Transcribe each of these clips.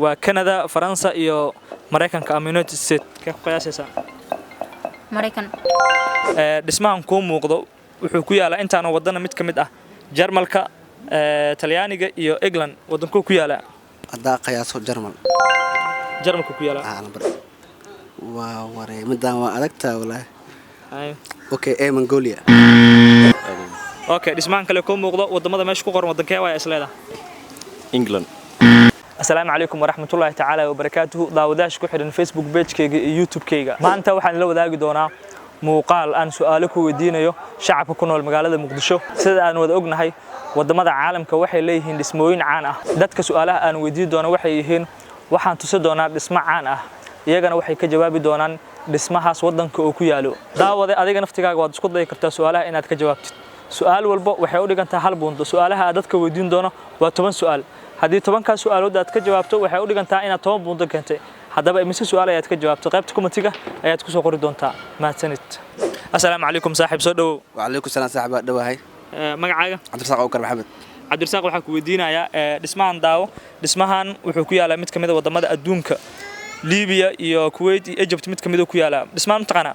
وكندا فرنسا iyo Mareykanka ama United States ka qiyaasaysa Mareykan dhismahan ku muuqdo wuxuu ku yaalaa intaan wadana mid kamid ah Jarmalka Talyaaniga iyo England wadanku ku yaala hadaa qiyaaso Jarmalka ku yaala waa wareey midaan waa adagtaa walaah ay Mongolia dhismahan kale ku muuqdo wadamada meesha ku qoran wadankee waa isleedahay England السلام عليكم ورحمة الله تعالى وبركاته داوداش كحرن فيسبوك بيج كيجا يوتيوب كيجا ما أنت واحد لو ذاك دونا مقال أن سؤالك ودينيو شعب كنا المقالة مقدشة سيد أن ودقنا هاي ودمضى عالم كوحي ليهن اسموين عانه دتك سؤالها أن ودي دونا وحيهن وحن تصدقنا نسمع عنه يجنا وحي كجواب دونا نسمعها صوتنا كأكويالو داود أديك نفتكر قد سقط ذيك سؤالها إن أتكجوابت سؤال والبو وحيقولك أنت هل بوند سؤالها دتك ودين دونا وتمن سؤال haddii 10 su'aalood aad ka jawaabto waxay u dhigantaa inaad 10 buundo keentay hadaba imise su'aal ayaad ka jawaabto qaybta commentiga ayaad ku soo qori doontaa mahadsanid assalaamu calaykum saaxiib soo dhaw wa calaykum salaam saaxiib dhawahay magacaaga Cabdirasaaq Awkar Maxamed Cabdirasaaq waxa ku weydiinayaa dhismahan daawo dhismahan wuxuu ku yaalaa mid kamid ah wadamada adduunka Liibiya iyo Kuwait iyo Egypt mid kamid ah ku yaala dhismahan taqana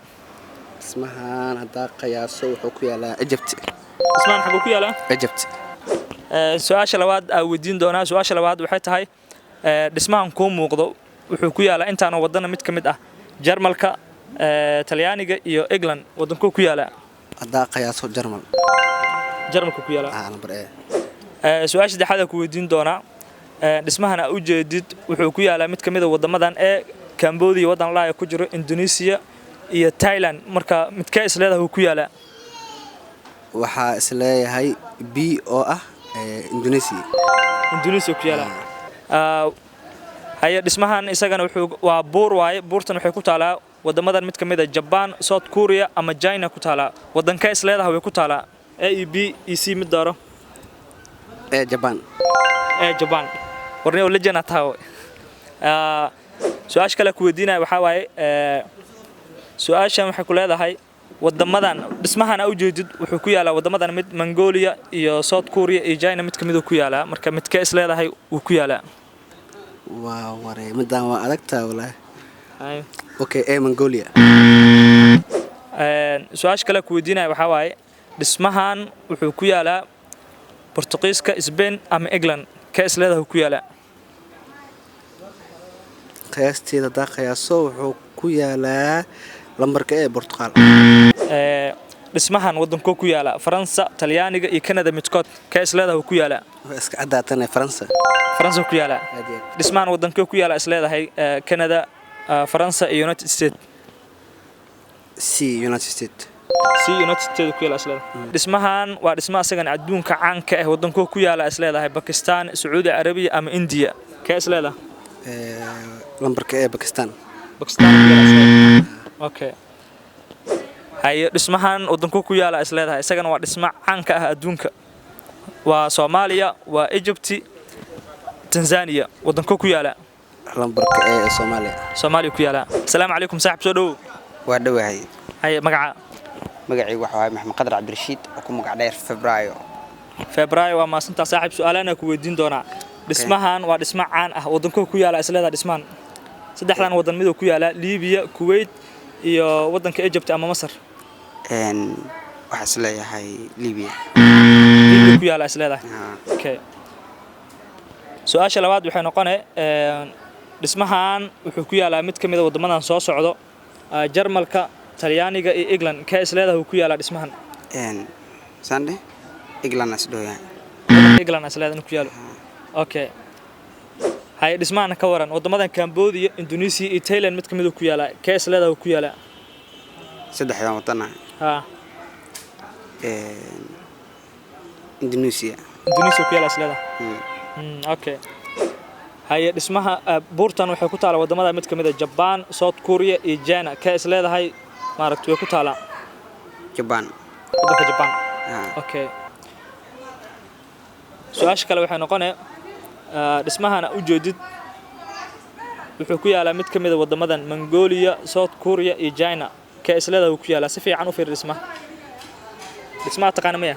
dhismahan hadaa qiyaaso wuxuu ku yaalaa Egypt dhismahan xaguu ku yaalaa Egypt su'aasha labaad aan weydiin doonaa su'aasha labaad waxay tahay dhismahan ku muuqdo wuxuu ku yaalaa intaan wadana mid kamid ah Jarmalka Talyaaniga iyo England wadanku ku yaala hadaa qiyaaso Jarmalka ku yaala su'aasha saddexaad ku weydiin doonaa dhismahan u jeedid wuxuu ku yaalaa mid kamid ah wadamadan ee Cambodia wadan la ku jiro Indonesia iyo Thailand marka midka isleedahay ku yaala waxa isleeyahay B oo ah Indonesia ku yaala haya dhismahan isagana wuxuu waa buur waaye buurtan waxay ku taalaa wadamadan mid kamid ah Japan South Korea ama China ku taalaa wadanka isleedahay way ku taalaa A B E C mid daro Japan warnay oo lejana tahay su'aash kale ku weydiinay waxa waaye su'aashan waxay ku leedahay wadamadan dhismahan u jeedid wuxuu ku yaalaa wadamadan mid Mongolia iyo South Korea iyo China mid kamid ah ku yaalaa marka midka isleedahay uu ku yaalaa waa wareey midaan waa adagtaa walaah Mongolia su'aash kale ku weydiinay waxa waaye dhismahan wuxuu ku yaalaa Portugiiska Spain ama England ka isleedahay ku yaalaa qiyaasteeda hadaa qiyaaso wuxuu ku yaalaa lambarka Portugal dhismahan wadanku ku yaala Faransa Talyaaniga iyo Canada midkood ka isleedahay ku yaala iska cadaatana Faransa ku yaala dhismahan wadanku ku yaala isleedahay Canada Faransa iyo United States United States ku yaala isleedahay dhismahan waa dhismo asagan adduunka caanka ah wadanku ku yaala isleedahay Pakistan Saudi Arabia ama India ka isleedahay lambarka Pakistan هاي دسمهان ودنكو ku yaala isleedahay isagana waa dhismo caan ka ah adduunka waa Soomaaliya waa Egypt Tanzania wadanku ku yaala lambarka Soomaaliya ku yaala assalaamu calaykum saaxiib soo dhaw waa dhawahay hay magacaygu waxa waaye Maxamed Qadar Cabdirashiid oo ku magac dheer Febraayo waa maasinta saaxiib su'aalaana ku weydiin doonaa dhismahan waa dhismo caan ah wadanku ku yaala isleedahay dhismahan saddexdan wadan mid ku yaala Liibiya Kuwait iyo wadanka Egypt ama Masar waxa isleeyahay Liibiya ku yaala isleedahay su'aasha labaad waxay noqonay dhismahan wuxuu ku yaalaa mid kamid ah wadamadan soo socdo Jarmalka Talyaaniga iyo England ka isleedahay ku yaala dhismahan Sunday England isleedahay ku yaalo هاي دسمعنا كوران ودمادن كامبوديا إندونيسيا iyo Thailand mid kamid ah ku yaala ka isleedahay ku yaala saddexdan wadana Indonesia ku yaala isleedahay هاي dhismaha buurtan waxay ku taala wadamada mid kamid ah Japan South Korea iyo China ka isleedahay maaragtay ku taala Japan su'aash kale waxay noqonay dhismahan u jeedid wuxuu ku yaalaa mid kamid ah wadamadan Mongolia South Korea iyo China ka isleedahay ku yaala si fiican u fiir dhismaha taqaan maya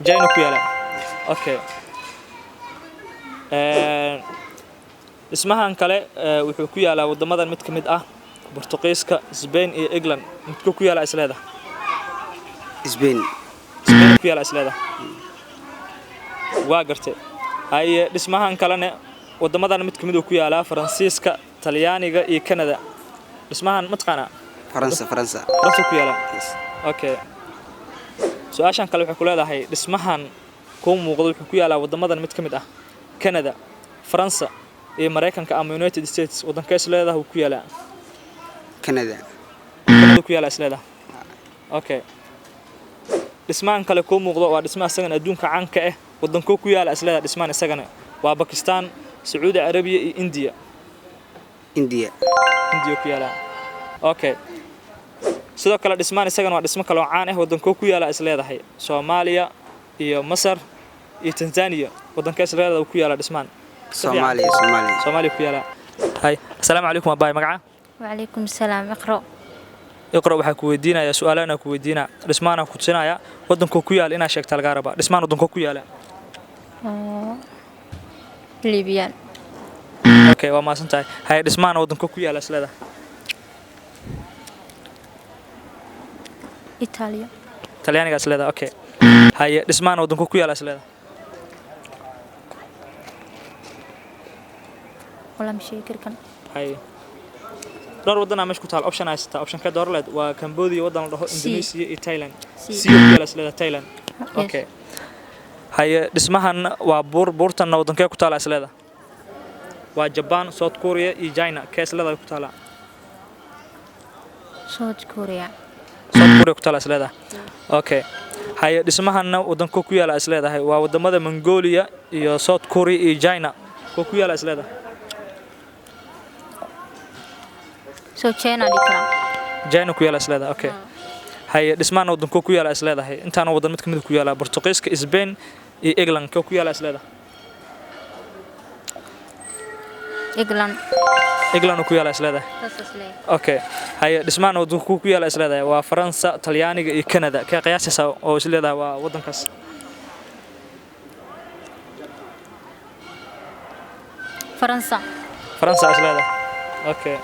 China ku yaala dhismahan kale wuxuu ku yaalaa wadamadan mid kamid ah Portugiiska Spain iyo England midku ku yaala isleeda Spain ku yaala isleeda waa gartay ay dhismahan kalena wadamadan mid kamid ku yaala Faransiiska Talyaaniga iyo Canada dhismahan matqana Faransa ku yaala okay su'aashan kale waxa ku leedahay dhismahan ku muuqdo wuxuu ku yaala wadamadan mid kamid ah Canada Faransa iyo Mareykanka ama United States wadanka isleedahay ku yaala Canada ku yaala isleedahay okay dhismahan kale ku muuqdo waa dhismaha isagan adduunka caanka ah wadanka ku yaala isleedahay dhismahan isagana waa Pakistan Saudi Arabia iyo India ku yaala okay sidoo kale dhismahan isagana waa dhismo kale oo caan ah wadanka ku yaala isleedahay Soomaaliya iyo Masar iyo Tanzania wadanka isleedahay ku yaala dhismahan Soomaaliya ku yaala hay assalaamu alaykum abay magaca وعليكم السلام اقرأ waxa ku weydiinaya su'aalaha ku weydiina dhismaana ku tusinaya wadanka ku yaala ina sheegta laga raba dhismaan wadanka ku yaala ليبيان okay waa ma santahay hay dhismaana wadanka ku yaala isleeda إيطاليا Talyaaniga isleeda okay hay dhismaana wadanka ku yaala isleeda ولا مشي كركن hay دور wadana meesha ku taal option haysta option ka door leed waa Cambodia wadan la dhaho Indonesia iyo Thailand si ku yaala isleeda Thailand okay hay dhismahan waa buurtan wadanka ku taala isleeda waa Japan South Korea iyo China ka isleeda ku taala South Korea ku taala isleeda okay hay dhismahan wadanka ku yaala isleedahay waa wadamada Mongolia iyo South Korea iyo China ku yaala isleeda China dikra China ku yaala isleeda okay hay dhismahan wadanka ku yaala isleedahay intaana wadan mid kamid ku yaala Portugiiska Spain iyo England ku yaala isleeda England ku yaala isleeda okay hay dhismahan wadanka ku yaala isleeda waa Faransa Talyaaniga iyo Canada ka qiyaasaysa oo isleeda waa wadankaas Faransa isleeda okay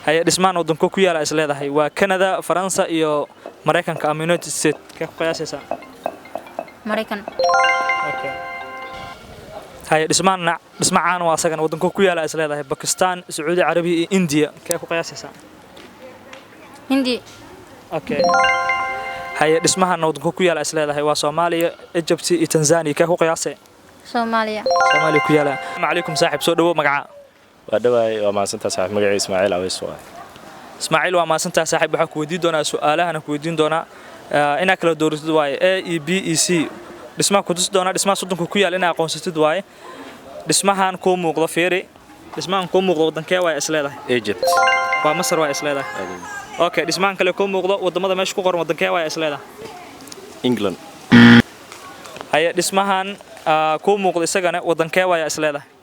hay dhismahan wadanka ku yaala isleedahay waa Canada Faransa iyo Mareykanka ama United States ka qiyaasaysa Mareykan okay hay dhismahan caan waa asagan wadanka ku yaala isleedahay Pakistan Saudi Arabia iyo India ka qiyaasaysa Hindi okay hay dhismahan wadanka ku yaala isleedahay waa Soomaaliya Egypt iyo Tanzania ka qiyaasay Soomaaliya ku yaala macallikum saaxib soo dhawo magaca ودواي وما سنت صاحب مقعي إسماعيل أو يسوع إسماعيل وما سنت صاحب waxa ku weydiin doona su'aalaha ku weydiin doona ina kala dooratid way A E B E C dhismaha ku tus doona dhismaha sodonka ku yaal ina aqoonsatid way dhismahan ku muuqdo feeri dhismahan ku muuqdo wadankee way isleedahay Egypt waa Masar way isleedahay okay dhismahan kale ku muuqdo wadamada meesha ku qoran wadankee way isleedahay England hay dhismahan ku muuqdo isagana wadankee way isleedahay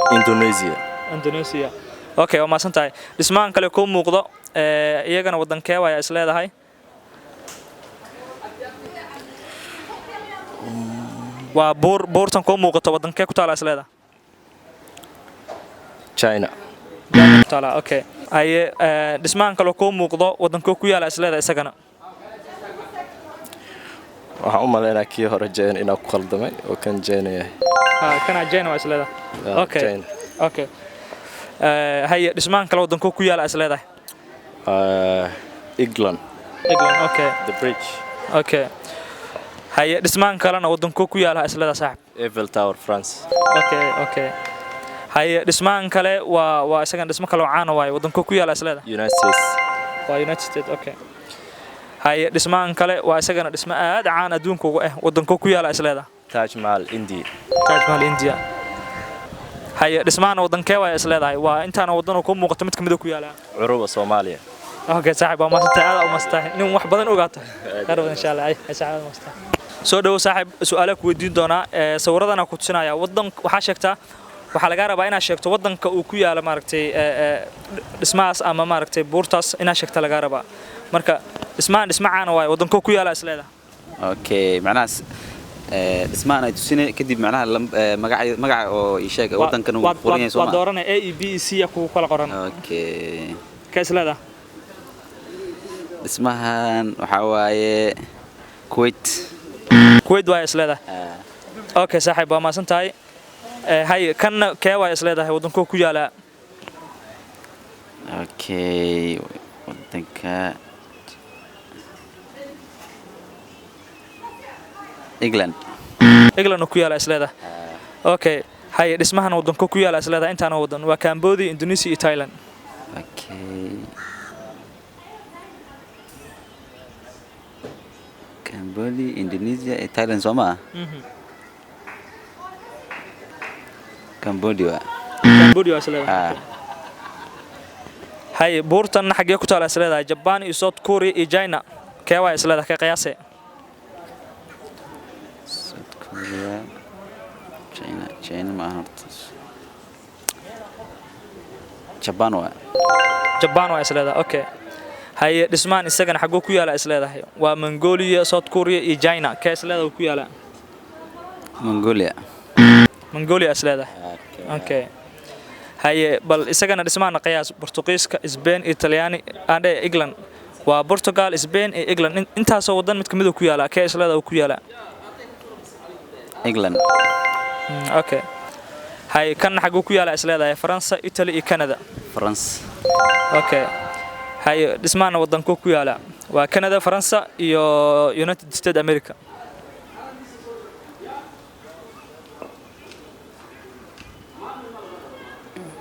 Indonesia okay waa ma santahay dhismahan kale ku muuqdo iyagana wadankee way isleedahay waa buurtan ku muuqato wadankee ku taala isleedahay China ku taala okay ay dhismahan kale ku muuqdo wadankee ku yaala isleedahay isagana waxaan u maleynaa kii hore jeen inaa ku khaldamay oo kan jeenaya kana China waa isleedahay okay hay dhismahan kale wadanka ku yaala isleedahay England okay the bridge okay hay dhismahan kalena wadanka ku yaala isleedahay saaxib Eiffel Tower France okay hay dhismahan kale waa isagan dhismo kale oo caan waay wadanka ku yaala isleedahay United States okay hay dhismahan kale waa isagana dhismo aad caan adduunka uga ah wadanka ku yaala isleedahay Taj Mahal India hay dhismahan wadankee way isleedahay waa intaana wadan ku muuqato mid kamid ku yaala Curuba Soomaaliya okay saaxib waa maasanta aad u mastahay nin wax badan ogaato qarab insha Allah ay saaxib mastahay soo dhaw saaxib su'aalo ku weydiin doona sawiradana ku tusinaya wadan waxa sheegtaa waxa laga rabaa inaad sheegto wadanka uu ku yaala maaragtay dhismaas ama maaragtay buurtaas inaad sheegto laga rabaa marka dhismahan dhisma caan waay wadanka ku yaala isleedahay okay macnaas dhismahan ay tusine kadib macnaha magaca oo ii sheeg wadankan uu qoran yahay waa dooranay A E B C ku kala qoran okay ka islada dhismahan waxa waaye Kuwait waa islada okay saaxiib waa maasan tahay hay kan kee waa isleedahay wadanku ku yaala okay wadanka England ku yaala isleeda okay hay dhismahan wadanku ku yaala isleeda intaana wadan waa Cambodia Indonesia iyo Thailand okay Cambodia Indonesia iyo Thailand Soma Cambodia isleeda hay buurtan xagee ku taala isleeda Japan iyo South Korea iyo China kee waa isleeda ka qiyaasay China ma aha Japan waa isleeda okay hay dhismaan isagana xagoo ku yaala isleedahay waa Mongolia South Korea iyo China kee isleeda ku yaala Mongolia isleeda okay hay bal isagana dhismaan qiyaas Portugiiska Spain Italyani ande England waa Portugal Spain iyo England intaas oo wadan mid kamid ku yaala kee isleeda ku yaala England okay hay kan xagoo ku yaala isleedahay France Italy iyo Canada France okay hay dhismaan wadanku ku yaala waa Canada France iyo United States America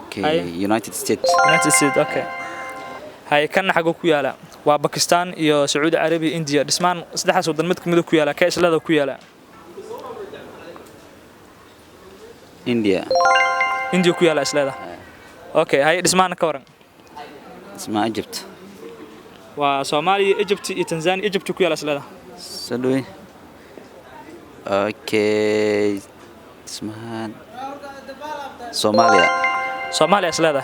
okay United States okay hay kan xagoo ku yaala waa Pakistan iyo Saudi Arabia India dhismaan saddexdaas wadan mid kamid ku yaala kee islada ku yaala India ku yaala islada okay hay dhismaan ka waran dhismaa Egypt waa Soomaaliya Egypt iyo Tanzania Egypt ku yaala islada sadwe okay dhismaa Soomaaliya islada